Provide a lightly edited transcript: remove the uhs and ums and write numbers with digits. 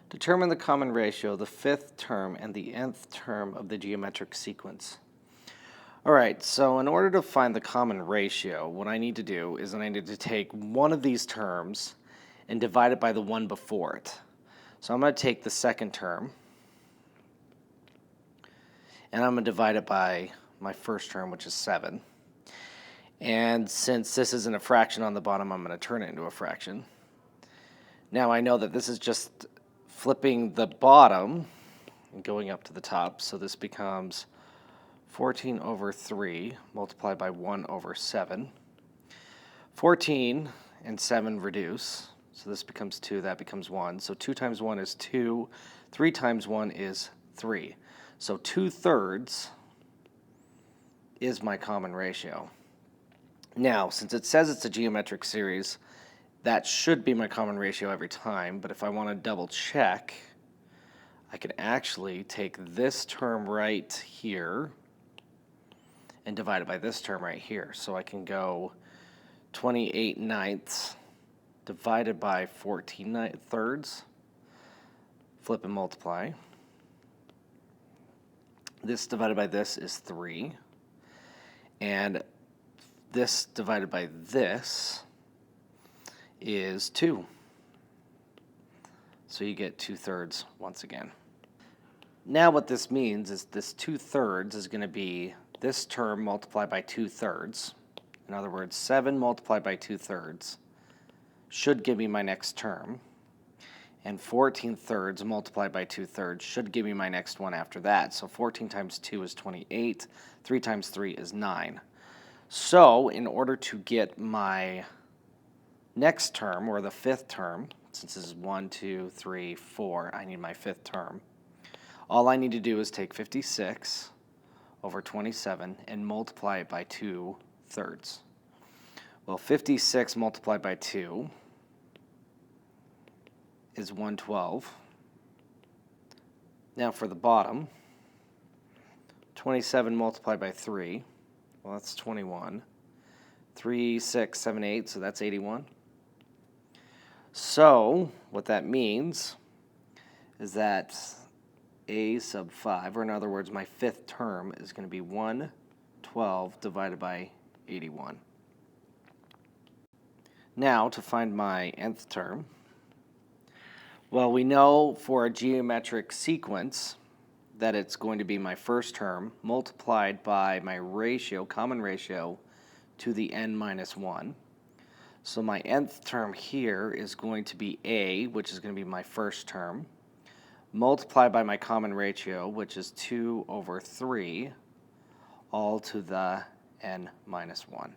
Determine the common ratio of the fifth term and the nth term of the geometric sequence. All right, so in order to find the common ratio, what I need to do is I need to take one of these terms and divide it by the one before it. So I'm going to take the second term, and I'm going to divide it by my first term, which is 7. And since this isn't a fraction on the bottom, I'm going to turn it into a fraction. Now I know that this is just flipping the bottom and going up to the top, so this becomes 14 over 3 multiplied by 1 over 7. 14 and 7 reduce, so this becomes 2, that becomes 1. So 2 times 1 is 2, 3 times 1 is 3. So 2/3 is my common ratio. Now, since it says it's a geometric series, that should be my common ratio every time, but if I want to double check, I can actually take this term right here and divide it by this term right here. So I can go 28/9 divided by 14/3, flip and multiply. This divided by this is 3, and this divided by this is 2. So you get 2/3 once again. Now what this means is this 2/3 is going to be this term multiplied by 2/3. In other words, 7 multiplied by 2/3 should give me my next term. And 14/3 multiplied by 2/3 should give me my next one after that. So 14 times 2 is 28. 3 times 3 is 9. So in order to get my next term, or the fifth term, since this is 1, 2, 3, 4, I need my fifth term. All I need to do is take 56 over 27 and multiply it by 2/3. Well, 56 multiplied by 2 is 112. Now for the bottom, 27 multiplied by 3, well, that's 21. 3, 6, 7, 8, so that's 81. So what that means is that a sub 5, or in other words, my fifth term, is going to be 112 divided by 81. Now to find my nth term, well, we know for a geometric sequence that it's going to be my first term multiplied by my ratio, common ratio, to the n minus 1. So my nth term here is going to be a, which is going to be my first term, multiplied by my common ratio, which is 2 over 3, all to the n minus 1.